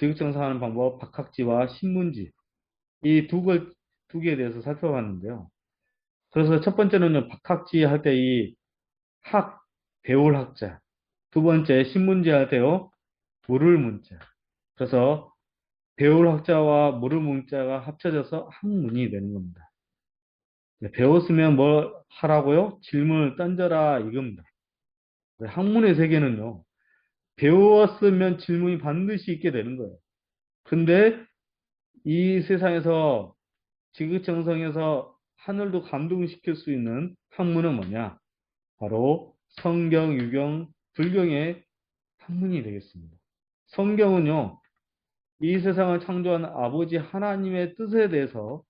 지극정성하는 방법, 박학지와 신문지 이 두 개에 대해서 살펴봤는데요. 그래서 첫 번째는요, 박학지 할 때 이 학, 배울 학자. 두 번째, 신문지 할 때요, 물을 문자. 그래서 배울 학자와 물을 문자가 합쳐져서 학문이 되는 겁니다. 네, 배웠으면 뭘 하라고요? 질문을 던져라 이겁니다. 네, 학문의 세계는요, 배웠으면 질문이 반드시 있게 되는 거예요. 근데 이 세상에서 지구정성에서 하늘도 감동시킬 수 있는 학문은 뭐냐? 바로 성경, 유경, 불경의 학문이 되겠습니다. 성경은요, 이 세상을 창조한 아버지 하나님의 뜻에 대해서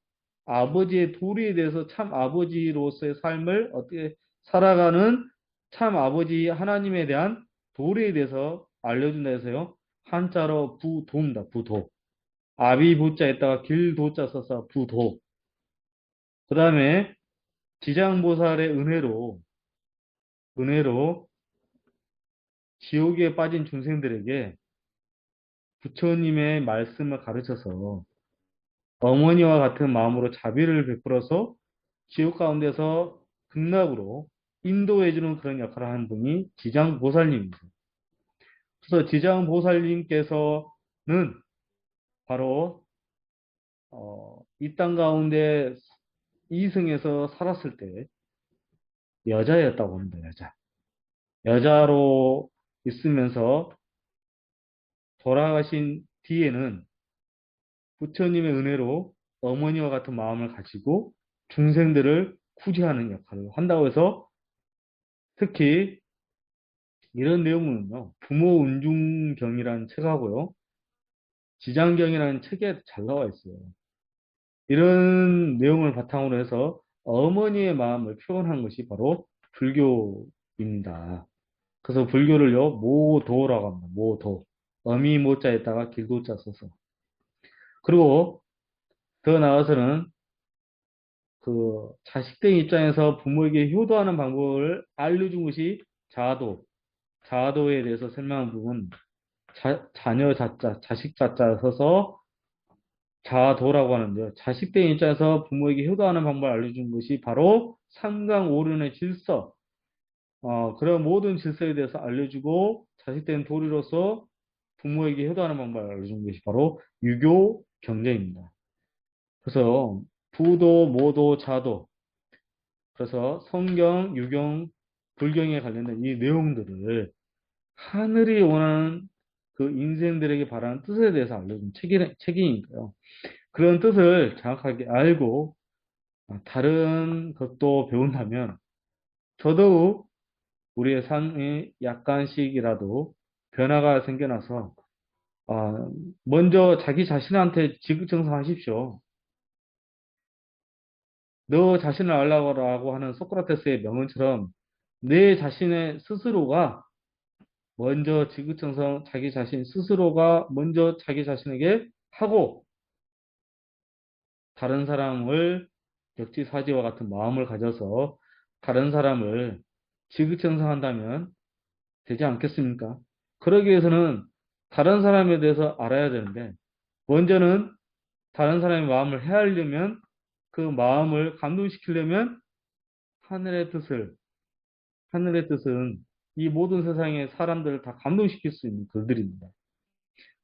아버지의 도리에 대해서 참 아버지로서의 삶을 어떻게 살아가는 참 아버지 하나님에 대한 도리에 대해서 알려준다 해서요. 한자로 부도입니다. 부도. 아비부자에다가 길도자 써서 부도. 그 다음에 지장보살의 은혜로 지옥에 빠진 중생들에게 부처님의 말씀을 가르쳐서 어머니와 같은 마음으로 자비를 베풀어서 지옥 가운데서 극락으로 인도해주는 그런 역할을 하는 분이 지장보살님입니다. 그래서 지장보살님께서는 바로 이 땅 가운데 이승에서 살았을 때 여자였다고 합니다. 여자. 여자로 있으면서 돌아가신 뒤에는 부처님의 은혜로 어머니와 같은 마음을 가지고 중생들을 구제하는 역할을 한다고 해서 특히 이런 내용은요, 부모 은중경이라는 책하고요, 지장경이라는 책에 잘 나와 있어요. 이런 내용을 바탕으로 해서 어머니의 마음을 표현한 것이 바로 불교입니다. 그래서 불교를요, 모도라고 합니다. 모도. 어미 모자에다가 길도자 써서. 그리고 더 나아가서는 그 자식된 입장에서 부모에게 효도하는 방법을 알려준 것이 자도. 자도에 대해서 설명한 부분, 자녀 자자, 자식 자자 써서 자도라고 하는데요. 자식된 입장에서 부모에게 효도하는 방법을 알려준 것이 바로 삼강오륜의 질서, 그런 모든 질서에 대해서 알려주고 자식된 도리로서 부모에게 효도하는 방법을 알려준 것이 바로 유교 경제입니다. 그래서 부도, 모도, 자도, 그래서 성경, 유경, 불경에 관련된 이 내용들을 하늘이 원하는 그 인생들에게 바라는 뜻에 대해서 알려준 책이니까요. 그런 뜻을 정확하게 알고 다른 것도 배운다면 더더욱 우리의 삶이 약간씩이라도 변화가 생겨나서 먼저 자기 자신한테 지극정성하십시오. 너 자신을 알라고 하는 소크라테스의 명언처럼 내 자신의 스스로가 먼저 지구청성 자기 자신 스스로가 먼저 자기 자신에게 하고 다른 사람을 역지사지와 같은 마음을 가져서 다른 사람을 지구청성한다면 되지 않겠습니까? 그러기 위해서는 다른 사람에 대해서 알아야 되는데 먼저는 다른 사람의 마음을 헤아리려면 그 마음을 감동시키려면 하늘의 뜻을 하늘의 뜻은 이 모든 세상의 사람들을 다 감동시킬 수 있는 글들입니다.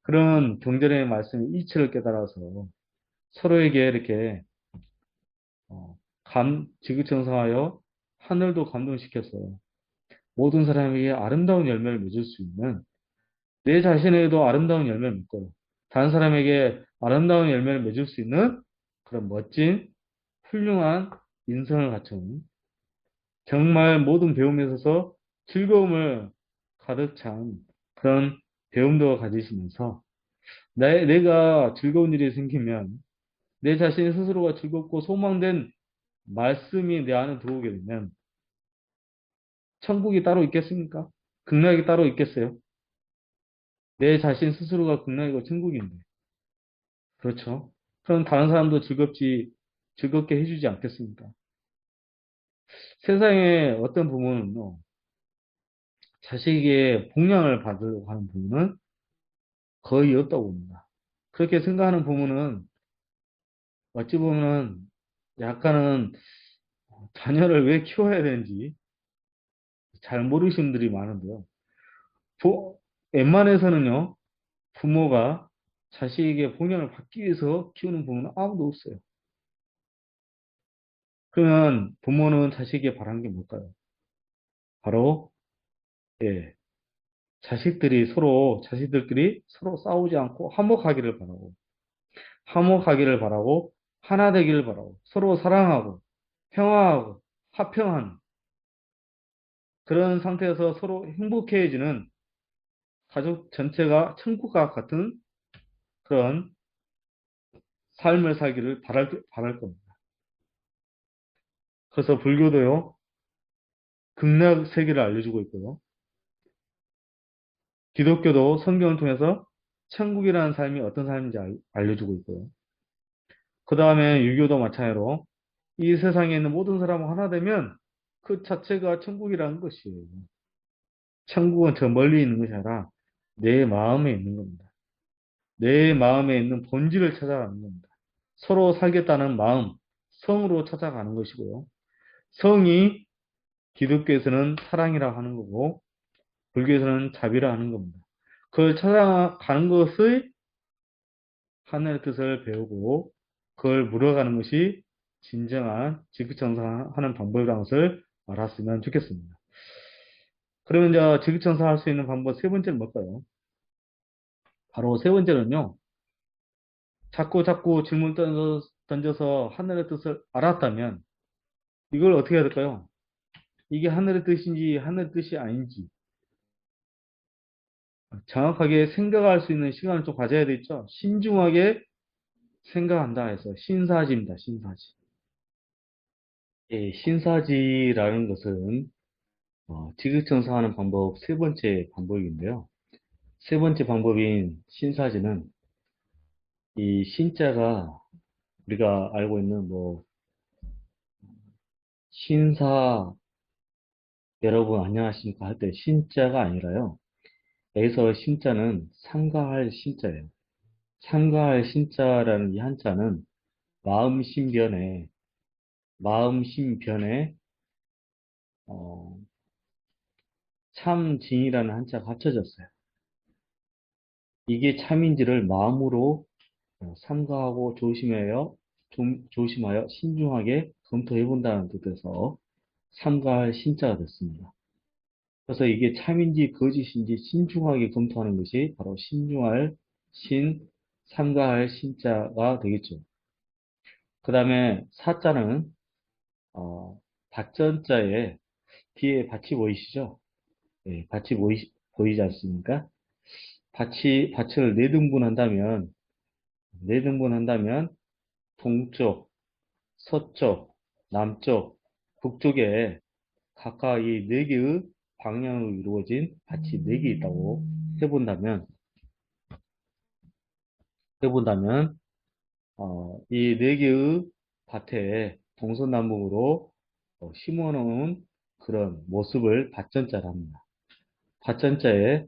그런 경전의 말씀의 이치를 깨달아서 서로에게 이렇게 지구청성하여 하늘도 감동시켜서 모든 사람에게 아름다운 열매를 맺을 수 있는 내 자신에게도 아름다운 열매를 맺고 다른 사람에게 아름다운 열매를 맺을 수 있는 그런 멋진 훌륭한 인성을 갖춘 정말 모든 배움에 있어서 즐거움을 가득 찬 그런 배움도 가지시면서 내가 즐거운 일이 생기면 내 자신 스스로가 즐겁고 소망된 말씀이 내 안에 들어오게 되면 천국이 따로 있겠습니까? 극락이 따로 있겠어요? 내 자신 스스로가 극락이고 천국인데. 그렇죠? 그럼 다른 사람도 즐겁게 해주지 않겠습니까? 세상에 어떤 부모는요, 자식에게 복양을 받으려고 하는 부모는 거의 없다고 봅니다. 그렇게 생각하는 부모는 어찌 보면 약간은 자녀를 왜 키워야 되는지 잘 모르시는 분들이 많은데요. 웬만해서는요, 부모가 자식에게 본연을 받기 위해서 키우는 부모는 아무도 없어요. 그러면 부모는 자식에게 바라는 게 뭘까요? 바로, 예, 자식들끼리 서로 싸우지 않고 화목하기를 바라고, 하나 되기를 바라고, 서로 사랑하고, 평화하고, 화평한 그런 상태에서 서로 행복해지는 가족 전체가 천국과 같은 그런 삶을 살기를 바랄 겁니다. 그래서 불교도요, 극락 세계를 알려주고 있고요. 기독교도 성경을 통해서 천국이라는 삶이 어떤 삶인지 알려주고 있고요. 그 다음에 유교도 마찬가지로 이 세상에 있는 모든 사람은 하나 되면 그 자체가 천국이라는 것이에요. 천국은 저 멀리 있는 것이 아니라 내 마음에 있는 겁니다. 내 마음에 있는 본질을 찾아가는 겁니다. 서로 살겠다는 마음, 성으로 찾아가는 것이고요. 성이 기독교에서는 사랑이라 하는 거고, 불교에서는 자비라 하는 겁니다. 그걸 찾아가는 것의 하늘의 뜻을 배우고, 그걸 물어가는 것이 진정한 지구청사하는 방법이라는 것을 알았으면 좋겠습니다. 그러면 이제 지구청사할 수 있는 방법 세 번째는 뭘까요? 바로 세 번째는요, 자꾸 질문 던져서 하늘의 뜻을 알았다면, 이걸 어떻게 해야 될까요? 이게 하늘의 뜻인지 하늘의 뜻이 아닌지 정확하게 생각할 수 있는 시간을 좀 가져야 되겠죠. 신중하게 생각한다 해서 신사지입니다. 신사지. 예, 신사지라는 것은 지극정사하는 방법 세 번째 방법인데요. 세 번째 방법인 신사지는 이 신자가 우리가 알고 있는 뭐 신사 여러분 안녕하십니까 할 때 신자가 아니라요. 여기서 신자는 삼가할 신자예요. 삼가할 신자라는 이 한자는 마음신변에 마음신변에 어, 참진이라는 한자가 합쳐졌어요. 이게 참인지를 마음으로 삼가하고 조심하여 신중하게 검토해 본다는 뜻에서 삼가할 신자가 됐습니다. 그래서 이게 참인지 거짓인지 신중하게 검토하는 것이 바로 신중할 삼가할 신자가 되겠죠. 그 다음에 사자는 밭전자에 뒤에 밭이 보이시죠? 예, 보이지 않습니까? 밭을 네 등분한다면, 동쪽, 서쪽, 남쪽, 북쪽에 각각 이 네 개의 방향으로 이루어진 밭이 네 개 있다고 해본다면, 해본다면, 이 네 개의 밭에 동서남북으로 심어놓은 그런 모습을 밭전자라 합니다. 밭전자에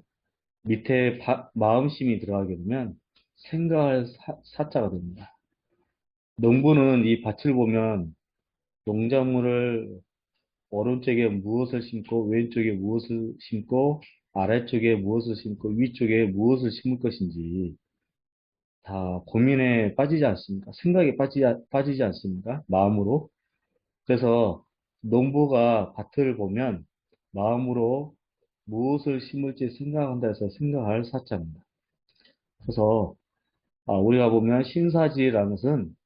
밑에 마음심이 들어가게 되면 생각할 사자가 됩니다. 농부는 이 밭을 보면 농작물을 오른쪽에 무엇을 심고 왼쪽에 무엇을 심고 아래쪽에 무엇을 심고 위쪽에 무엇을 심을 것인지 다 고민에 빠지지 않습니까? 생각에 빠지지 않습니까? 마음으로. 그래서 농부가 밭을 보면 마음으로 무엇을 심을지 생각한다 해서 생각할 사자입니다. 그래서 우리가 보면 신사지라는 것은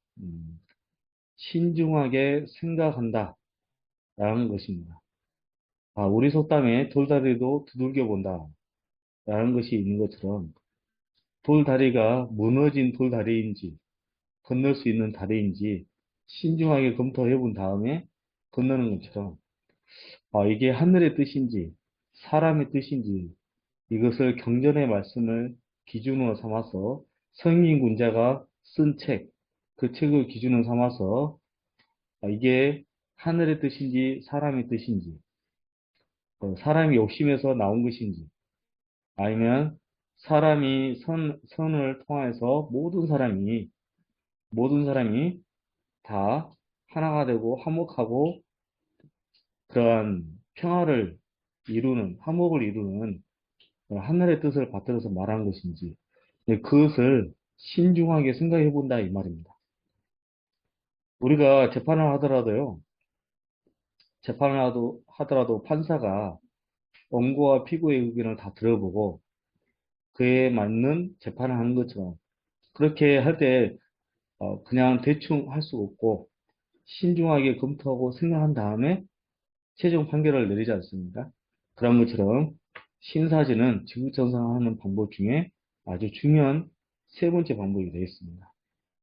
신중하게 생각한다 라는 것입니다. 우리 속담에 돌다리도 두들겨 본다 라는 것이 있는 것처럼 돌다리가 무너진 돌다리인지 건널 수 있는 다리인지 신중하게 검토해 본 다음에 건너는 것처럼 이게 하늘의 뜻인지 사람의 뜻인지 이것을 경전의 말씀을 기준으로 삼아서 성인 군자가 쓴 책, 그 책을 기준으로 삼아서 이게 하늘의 뜻인지 사람의 뜻인지 사람이 욕심에서 나온 것인지 아니면 사람이 선을 통해서 모든 사람이 다 하나가 되고 화목하고 그러한 평화를 화목을 이루는 하늘의 뜻을 받들어서 말한 것인지, 네, 그것을 신중하게 생각해 본다 이 말입니다. 우리가 재판을 하더라도 판사가 원고와 피고의 의견을 다 들어보고 그에 맞는 재판을 하는 것처럼 그렇게 할 때 그냥 대충 할 수 없고 신중하게 검토하고 생각한 다음에 최종 판결을 내리지 않습니까? 그런 것처럼 신사지는 지구정상화하는 방법 중에 아주 중요한 세 번째 방법이 되겠습니다.